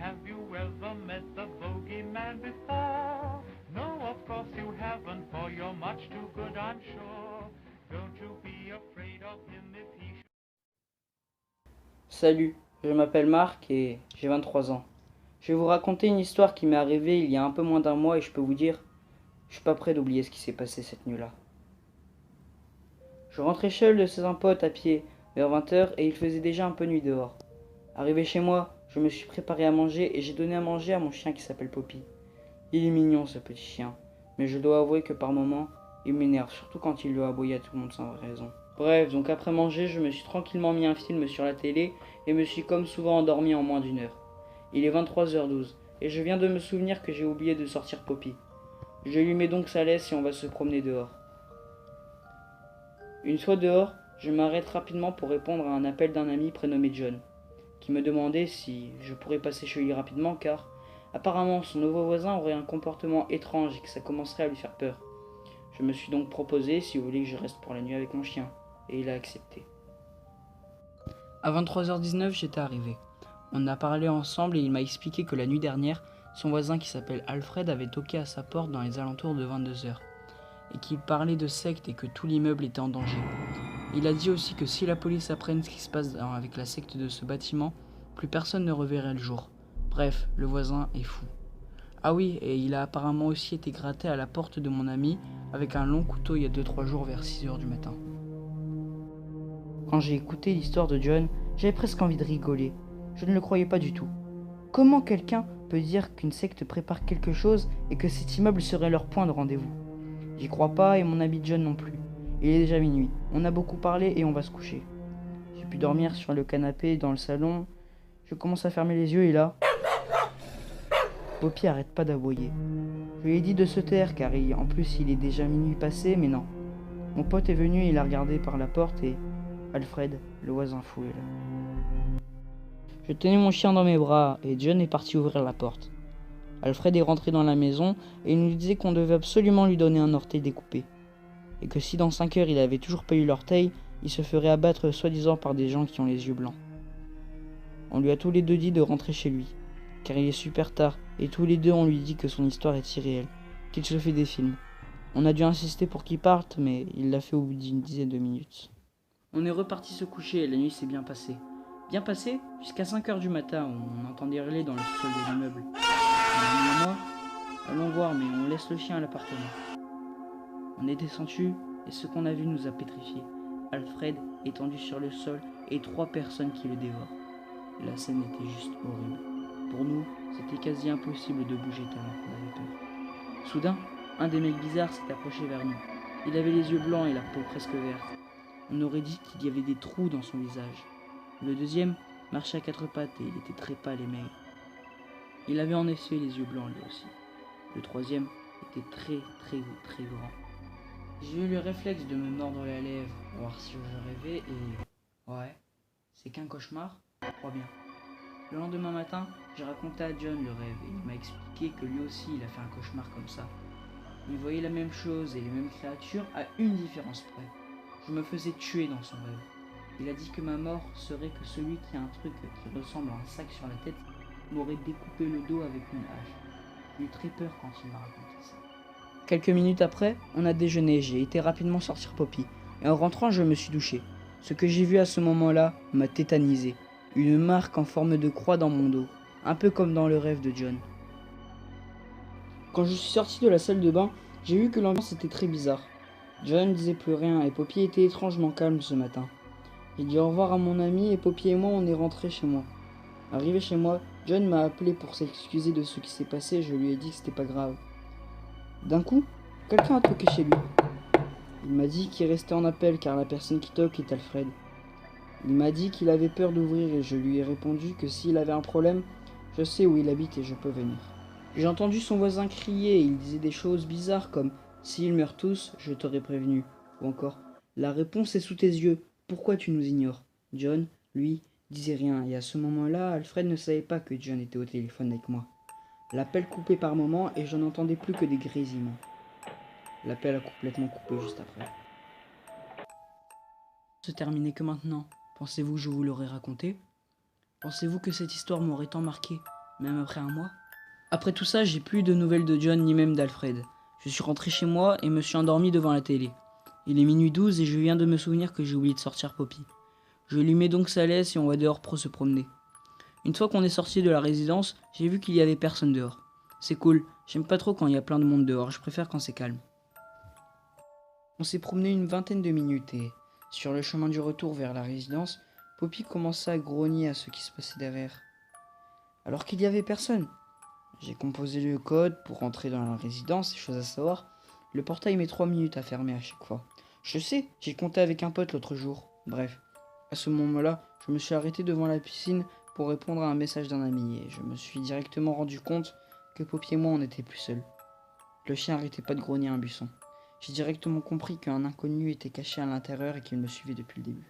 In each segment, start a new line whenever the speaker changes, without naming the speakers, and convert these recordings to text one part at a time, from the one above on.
Have you ever met the bogeyman before? No, of course you haven't, for you're much too good, I'm sure. Don't you be afraid of him if he should.
Salut, je m'appelle Marc et j'ai 23 ans. Je vais vous raconter une histoire qui m'est arrivée il y a un peu moins d'un mois et je peux vous dire, je suis pas prêt d'oublier ce qui s'est passé cette nuit-là. Je rentrais seul de chez un pote à pied vers 20 h et il faisait déjà un peu nuit dehors. Arrivé chez moi, je me suis préparé à manger et j'ai donné à manger à mon chien qui s'appelle Poppy. Il est mignon ce petit chien, mais je dois avouer que par moments, il m'énerve, surtout quand il doit aboyer à tout le monde sans raison. Bref, donc après manger, je me suis tranquillement mis un film sur la télé et me suis comme souvent endormi en moins d'une heure. Il est 23h12 et je viens de me souvenir que j'ai oublié de sortir Poppy. Je lui mets donc sa laisse et on va se promener dehors. Une fois dehors, je m'arrête rapidement pour répondre à un appel d'un ami prénommé John, qui me demandait si je pourrais passer chez lui rapidement car apparemment son nouveau voisin aurait un comportement étrange et que ça commencerait à lui faire peur. Je me suis donc proposé si vous voulez que je reste pour la nuit avec mon chien, et il a accepté. À 23h19, j'étais arrivé. On a parlé ensemble et il m'a expliqué que la nuit dernière, son voisin qui s'appelle Alfred avait toqué à sa porte dans les alentours de 22 h, et qu'il parlait de secte et que tout l'immeuble était en danger. Il a dit aussi que si la police apprenne ce qui se passe avec la secte de ce bâtiment, plus personne ne reverrait le jour. Bref, le voisin est fou. Ah oui, et il a apparemment aussi été gratté à la porte de mon ami avec un long couteau il y a 2-3 jours vers 6 h du matin. Quand j'ai écouté l'histoire de John, j'avais presque envie de rigoler. Je ne le croyais pas du tout. Comment quelqu'un peut dire qu'une secte prépare quelque chose et que cet immeuble serait leur point de rendez-vous? J'y crois pas et mon ami John non plus. Il est déjà minuit. On a beaucoup parlé et on va se coucher. J'ai pu dormir sur le canapé dans le salon. Je commence à fermer les yeux et là... Poppy arrête pas d'aboyer. Je lui ai dit de se taire car en plus il est déjà minuit passé, mais non. Mon pote est venu, il a regardé par la porte et... Alfred, le voisin fou, est là. Je tenais mon chien dans mes bras et John est parti ouvrir la porte. Alfred est rentré dans la maison et il nous disait qu'on devait absolument lui donner un orteil découpé. Et que si dans 5 heures il avait toujours pas eu l'orteil, il se ferait abattre soi-disant par des gens qui ont les yeux blancs. On lui a tous les deux dit de rentrer chez lui, car il est super tard, et tous les deux on lui dit que son histoire est irréelle, qu'il se fait des films. On a dû insister pour qu'il parte, mais il l'a fait au bout d'une dizaine de minutes. On est reparti se coucher et la nuit s'est bien passée. Bien passée jusqu'à 5 h du matin où on entendait hurler dans le sous-sol de l'immeuble. Mon ami et moi, allons voir, mais on laisse le chien à l'appartement. On est descendu et ce qu'on a vu nous a pétrifiés. Alfred étendu sur le sol et 3 personnes qui le dévorent. La scène était juste horrible. Pour nous, c'était quasi impossible de bouger tellement qu'on avait peur. Soudain, un des mecs bizarres s'est approché vers nous. Il avait les yeux blancs et la peau presque verte. On aurait dit qu'il y avait des trous dans son visage. Le deuxième marchait à 4 pattes et il était très pâle et maigre. Il avait en effet les yeux blancs lui aussi. Le troisième était très grand. J'ai eu le réflexe de me mordre la lèvre pour voir si je rêvais et... Ouais, c'est qu'un cauchemar, je crois bien. Le lendemain matin, j'ai raconté à John le rêve et il m'a expliqué que lui aussi il a fait un cauchemar comme ça. Il voyait la même chose et les mêmes créatures à une différence près. Je me faisais tuer dans son rêve. Il a dit que ma mort serait que celui qui a un truc qui ressemble à un sac sur la tête m'aurait découpé le dos avec une hache. J'ai eu très peur quand il m'a raconté ça. Quelques minutes après, on a déjeuné, j'ai été rapidement sortir Poppy, et en rentrant je me suis douché. Ce que j'ai vu à ce moment-là m'a tétanisé. Une marque en forme de croix dans mon dos, un peu comme dans le rêve de John. Quand je suis sorti de la salle de bain, j'ai vu que l'ambiance était très bizarre. John ne disait plus rien et Poppy était étrangement calme ce matin. J'ai dit au revoir à mon ami et Poppy et moi on est rentrés chez moi. Arrivé chez moi, John m'a appelé pour s'excuser de ce qui s'est passé, je lui ai dit que c'était pas grave. D'un coup, quelqu'un a toqué chez lui. Il m'a dit qu'il restait en appel car la personne qui toque est Alfred. Il m'a dit qu'il avait peur d'ouvrir et je lui ai répondu que s'il avait un problème, je sais où il habite et je peux venir. J'ai entendu son voisin crier et il disait des choses bizarres comme « S'ils meurent tous, je t'aurais prévenu » ou encore « La réponse est sous tes yeux, pourquoi tu nous ignores ?» John, lui, disait rien et à ce moment-là, Alfred ne savait pas que John était au téléphone avec moi. L'appel coupait par moments et je n'entendais plus que des grésillements. L'appel a complètement coupé juste après. Se terminait que maintenant. Pensez-vous que je vous l'aurais raconté? Pensez-vous que cette histoire m'aurait tant marqué? même après un mois. Après tout ça, j'ai plus eu de nouvelles de John ni même d'Alfred. Je suis rentré chez moi et me suis endormi devant la télé. Il est minuit 12 et je viens de me souvenir que j'ai oublié de sortir Poppy. Je lui mets donc sa laisse et on va dehors pour se promener. Une fois qu'on est sorti de la résidence, j'ai vu qu'il y avait personne dehors. C'est cool, j'aime pas trop quand il y a plein de monde dehors, je préfère quand c'est calme. On s'est promené une vingtaine de minutes et, sur le chemin du retour vers la résidence, Poppy commença à grogner à ce qui se passait derrière. Alors qu'il y avait personne. J'ai composé le code pour rentrer dans la résidence, et chose à savoir, le portail met 3 minutes à fermer à chaque fois. Je sais, j'ai compté avec un pote l'autre jour. Bref, à ce moment-là, je me suis arrêté devant la piscine pour répondre à un message d'un ami et je me suis directement rendu compte que Poppy et moi on n'était plus seuls. Le chien arrêtait pas de grogner à un buisson. J'ai directement compris qu'un inconnu était caché à l'intérieur et qu'il me suivait depuis le début.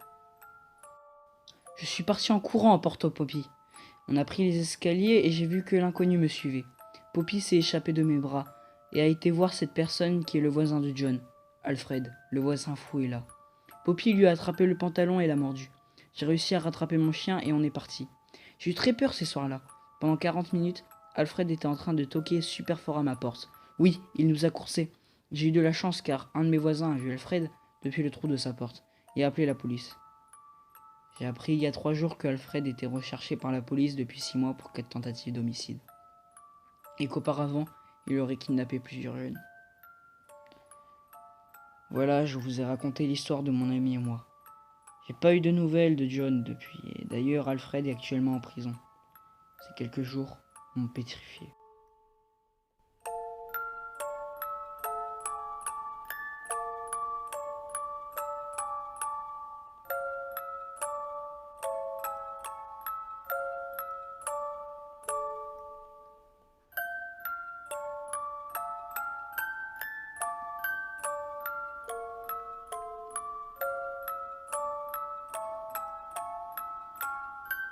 Je suis parti en courant en portant Poppy. On a pris les escaliers et j'ai vu que l'inconnu me suivait. Poppy s'est échappée de mes bras et a été voir cette personne qui est le voisin de John. Alfred, le voisin fou, est là. Poppy lui a attrapé le pantalon et l'a mordu. J'ai réussi à rattraper mon chien et on est parti. J'ai eu très peur ces soirs-là. Pendant 40 minutes, Alfred était en train de toquer super fort à ma porte. Oui, il nous a coursés. J'ai eu de la chance car un de mes voisins a vu Alfred depuis le trou de sa porte et a appelé la police. J'ai appris il y a 3 jours que Alfred était recherché par la police depuis 6 mois pour 4 tentatives d'homicide. Et qu'auparavant, il aurait kidnappé plusieurs jeunes. Voilà, je vous ai raconté l'histoire de mon ami et moi. J'ai pas eu de nouvelles de John depuis, et d'ailleurs Alfred est actuellement en prison. Ces quelques jours m'ont pétrifié.